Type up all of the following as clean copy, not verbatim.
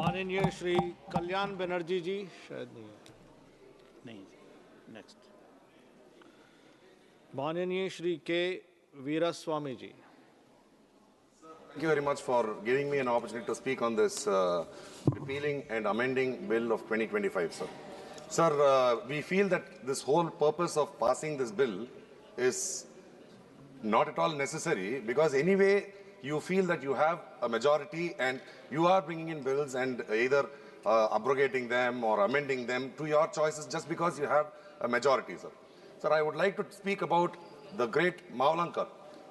माननीय श्री कल्याण बनर्जी जी शायद नहीं नेक्स्ट माननीय श्री के वीरास्वामी जी. Thank you very much for giving me an opportunity to speak on this repealing and amending bill of 2025, sir. Sir, we feel that this whole purpose of passing this bill is not at all necessary, because anyway you feel that you have a majority and you are bringing in bills and either abrogating them or amending them to your choices just because you have a majority, sir. Sir, I would like to speak about the great Mavlankar.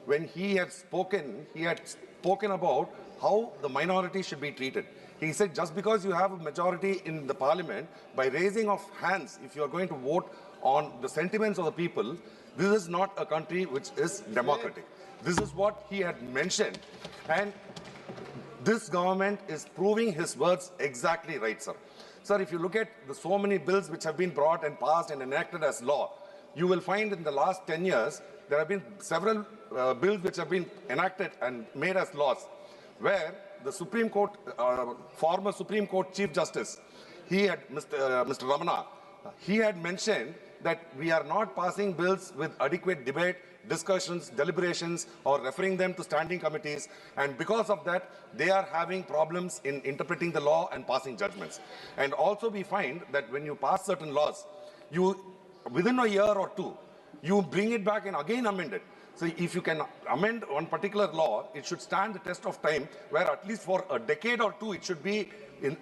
When he had spoken about how the minority should be treated. He said just because you have a majority in the parliament, by raising of hands, if you are going to vote on the sentiments of the people, this is not a country which is democratic. This is what he had mentioned. And this government is proving his words exactly right, sir. Sir, if you look at the so many bills which have been brought and passed and enacted as law, you will find in the last 10 years, there have been several bills which have been enacted and made as laws, where the Supreme Court, former Supreme Court Chief Justice, Mr. Ramana, he had mentioned that we are not passing bills with adequate debate, discussions, deliberations, or referring them to standing committees, and because of that, they are having problems in interpreting the law and passing judgments. And also we find that when you pass certain laws, within a year or two, you bring it back and again amend it. So if you can amend one particular law, it should stand the test of time, where at least for a decade or two it should be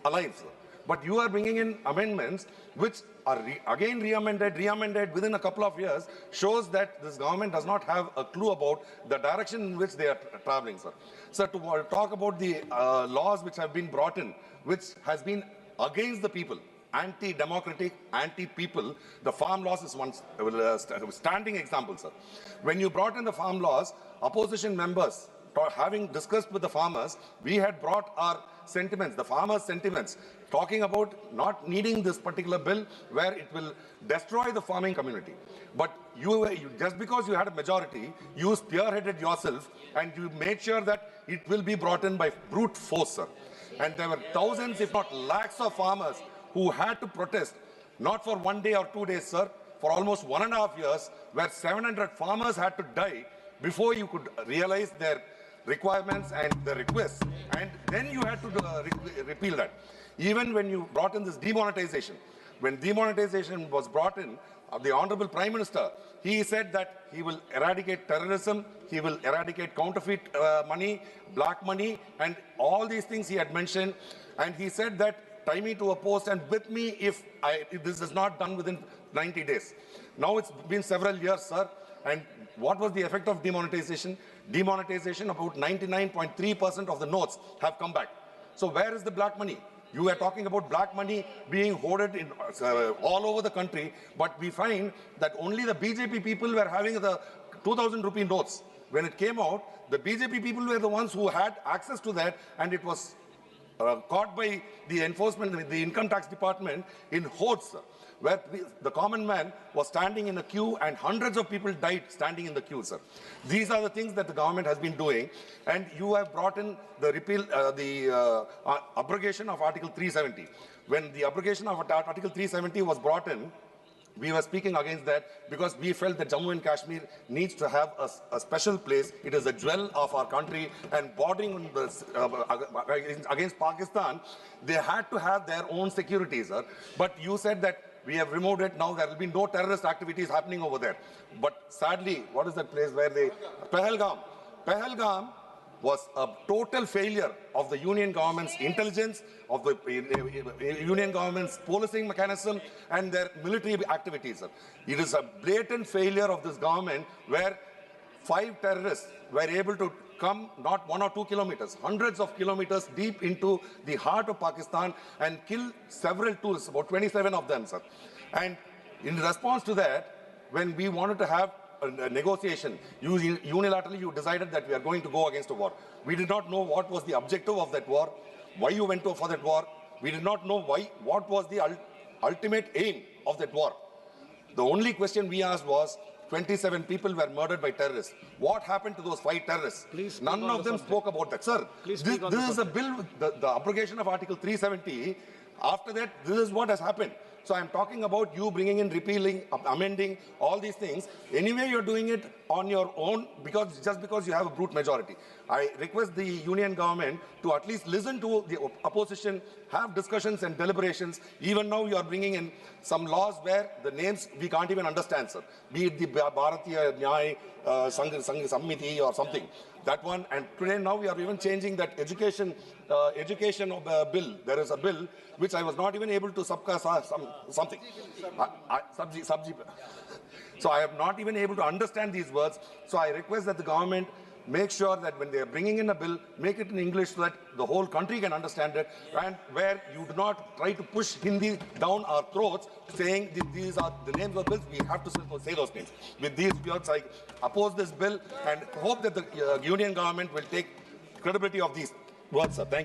alive, sir. But you are bringing in amendments which are again re-amended within a couple of years, shows that this government does not have a clue about the direction in which they are traveling, sir. Sir, to talk about the laws which have been brought in, which has been against the people, anti-democratic, anti-people, the farm laws is one standing example, sir. When you brought in the farm laws, opposition members, having discussed with the farmers, we had brought our sentiments, the farmers' sentiments, talking about not needing this particular bill where it will destroy the farming community. But you just because you had a majority, you spearheaded yourself and you made sure that it will be brought in by brute force, sir. And there were thousands, if not lakhs of farmers who had to protest, not for 1 day or 2 days, sir, for almost 1.5 years, where 700 farmers had to die before you could realize their requirements and the requests, and then you had to repeal that. Even when you brought in this demonetization, when demonetization was brought in, the Honorable Prime Minister, he said that he will eradicate terrorism, he will eradicate counterfeit money, black money, and all these things he had mentioned, and he said that tie me to a post and whip me if this is not done within 90 days. Now it's been several years, sir, and what was the effect of demonetization? Demonetization, about 99.3% of the notes have come back. So where is the black money? You were talking about black money being hoarded in, all over the country, but we find that only the BJP people were having the 2,000 rupee notes. When it came out, the BJP people were the ones who had access to that, and it was caught by the enforcement, the income tax department in hordes, where the common man was standing in a queue and hundreds of people died standing in the queue, sir. These are the things that the government has been doing, and you have brought in the repeal, abrogation of Article 370. When the abrogation of Article 370 was brought in, we were speaking against that because we felt that Jammu and Kashmir needs to have a special place. It is a jewel of our country, and bordering on the, against Pakistan, they had to have their own security, sir. But you said that we have removed it. Now there will be no terrorist activities happening over there. But sadly, what is that place where they... Pahalgam was a total failure of the union government's intelligence, of the union government's policing mechanism and their military activities. It is a blatant failure of this government where 5 terrorists were able to come not 1 or 2 kilometers, hundreds of kilometers deep into the heart of Pakistan and kill several tourists, about 27 of them, sir. And in response to that, when we wanted to have a negotiation, unilaterally you decided that we are going to go against a war. We did not know what was the objective of that war, why you went for that war. We did not know what was the ultimate aim of that war. The only question we asked was, 27 people were murdered by terrorists. What happened to those 5 terrorists? Please speak None on of the them subject. spoke about that. Sir, Please this speak on the is a bill, the abrogation of Article 370. After that, this is what has happened. So I'm talking about you bringing in, repealing, amending, all these things. Anyway, you're doing it on your own just because you have a brute majority. I request the union government to at least listen to the opposition, have discussions and deliberations. Even now, you are bringing in some laws where the names we can't even understand, sir. Be it the Bharatiya Nyay Sammiti or something. That one, and today now we are even changing that education bill. There is a bill which I was not even able to something. Sabji. So I am not even able to understand these words. So I request that the government make sure that when they are bringing in a bill, make it in English so that the whole country can understand it, and where you do not try to push Hindi down our throats, saying these are the names of bills, we have to say those names. With these words, I oppose this bill and hope that the union government will take credibility of these words, sir. Thank you.